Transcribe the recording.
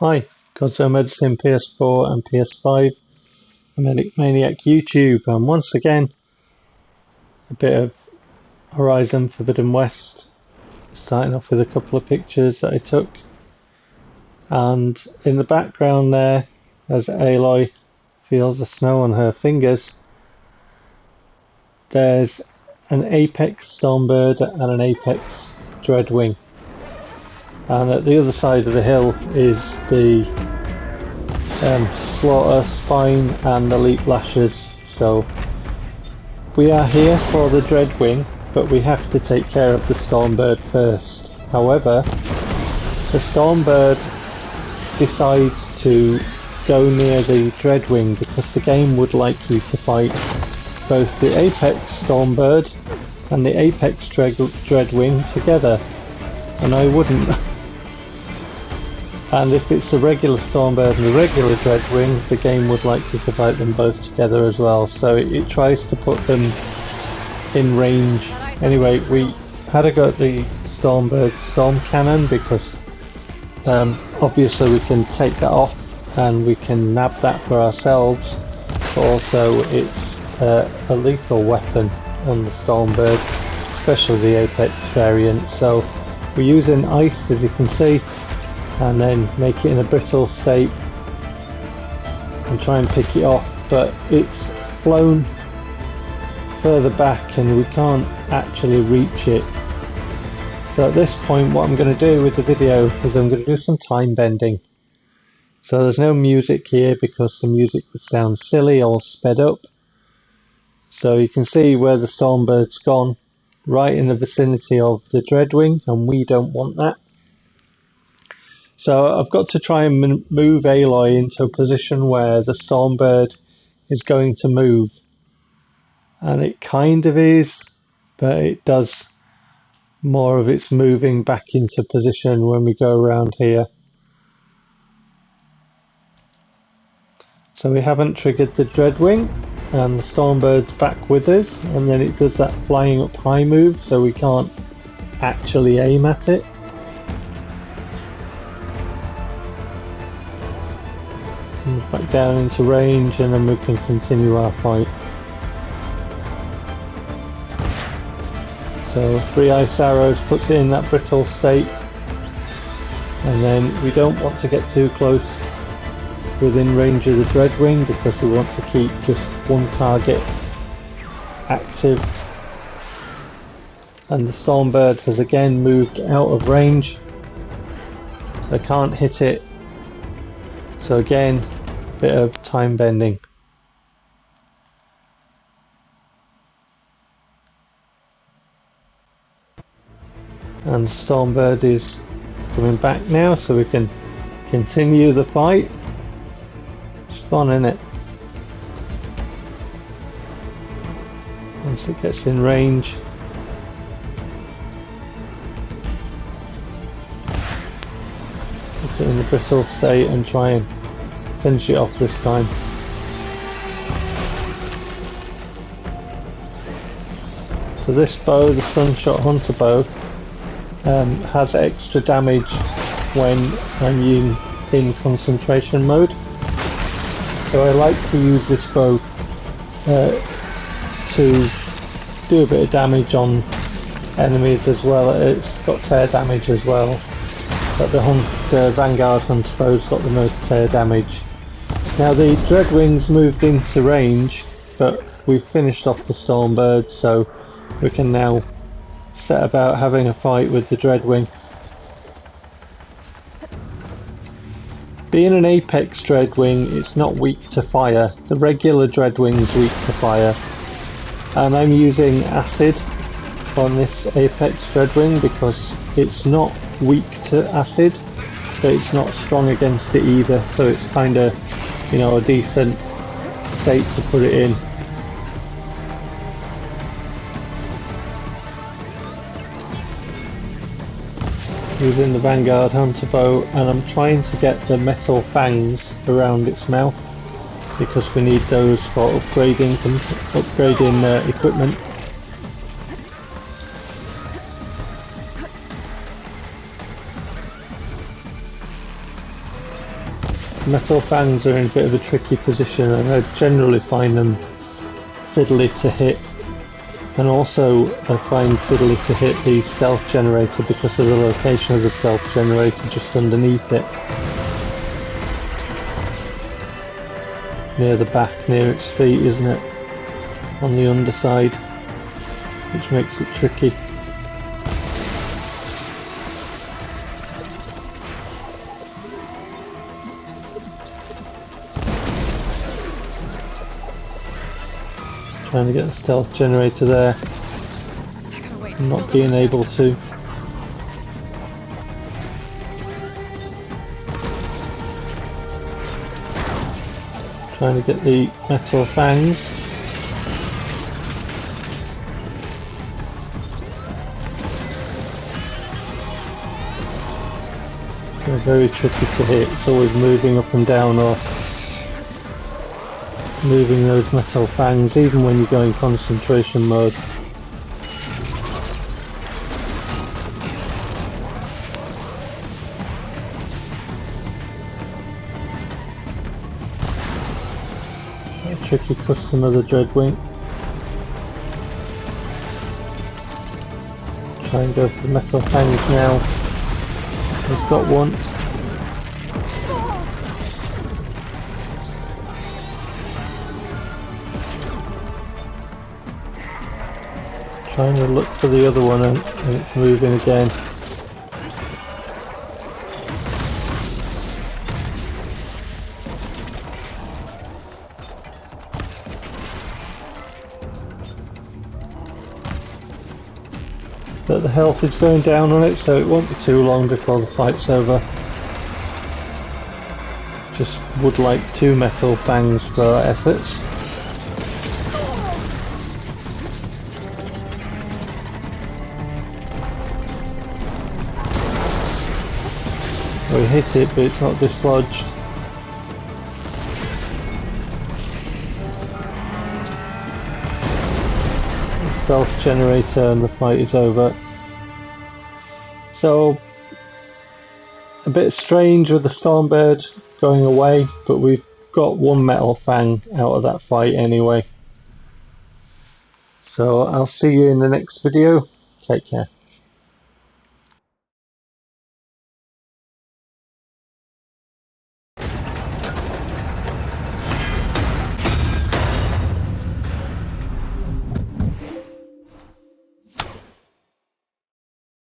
Hi, Godzo Medicine PS4 and PS5, Medic Maniac YouTube, and once again a bit of Horizon Forbidden West, starting off with a couple of pictures that I took. And in the background there, as Aloy feels the snow on her fingers, there's an Apex Stormbird and an Apex Dreadwing. And at the other side of the hill is the Slaughter, Spine and Elite Lashers. So we are here for the Dreadwing, but we have to take care of the Stormbird first. However, the Stormbird decides to go near the Dreadwing because the game would like you to fight both the Apex Stormbird and the Apex Dreadwing together, and I wouldn't. And if it's the regular Stormbird and the regular Dreadwing, the game would like you to fight them both together as well, so it tries to put them in range. Anyway, we had a go at the Stormbird Storm Cannon because obviously we can take that off and we can nab that for ourselves, but also it's a lethal weapon on the Stormbird, especially the Apex variant. So we're using ice, as you can see, and then make it in a brittle state and try and pick it off, but it's flown further back and we can't actually reach it. So at this point what I'm going to do with the video is I'm going to do some time bending. So there's no music here because the music would sound silly or sped up. So you can see where the Stormbird's gone, right in the vicinity of the Dreadwing, and we don't want that. So I've got to try and move Aloy into a position where the Stormbird is going to move. And it kind of is, but it does more of its moving back into position when we go around here. So we haven't triggered the Dreadwing, and the Stormbird's back with us, and then it does that flying up high move, so we can't actually aim at it. Back down into range, and then we can continue our fight. So 3 ice arrows puts it in that brittle state, and then we don't want to get too close within range of the Dreadwing because we want to keep just one target active. And the Stormbird has again moved out of range, so I can't hit it. So again, bit of time bending. And Stormbird is coming back now, so we can continue the fight. It's fun, isn't it? Once it gets in range. Put it in the brittle state and try and finish it off this time. So this bow, the Sunshot Hunter bow, has extra damage when I'm in concentration mode. So I like to use this bow to do a bit of damage on enemies as well. It's got tear damage as well, but the Vanguard Hunter bow's got the most tear damage. Now the Dreadwing's moved into range, but we've finished off the Stormbird, so we can now set about having a fight with the Dreadwing. Being an Apex Dreadwing, it's not weak to fire. The regular Dreadwing's weak to fire. And I'm using acid on this Apex Dreadwing because it's not weak to acid, but it's not strong against it either, so it's kind of, you know, a decent state to put it in. Using the Vanguard Hunter bow, and I'm trying to get the metal fangs around its mouth because we need those for upgrading equipment. Metal Fangs are in a bit of a tricky position, and I generally find them fiddly to hit. And also I find fiddly to hit the stealth generator because of the location of the stealth generator just underneath it. Near the back, near its feet, isn't it? On the underside, which makes it tricky. Trying to get the stealth generator there, not being able to. Trying to get the metal fangs. They're very tricky to hit, it's always moving up and down or moving those metal fangs even when you go in concentration mode. A tricky custom of the Dreadwing. Try and go for the metal fangs now. He's got one. Trying to look for the other one and it's moving again. But the health is going down on it, so it won't be too long before the fight's over. Just would like 2 metal fangs for our efforts. We hit it, but it's not dislodged. The stealth generator and the fight is over. So, a bit strange with the Stormbird going away, but we've got 1 metal fang out of that fight anyway. So I'll see you in the next video. Take care.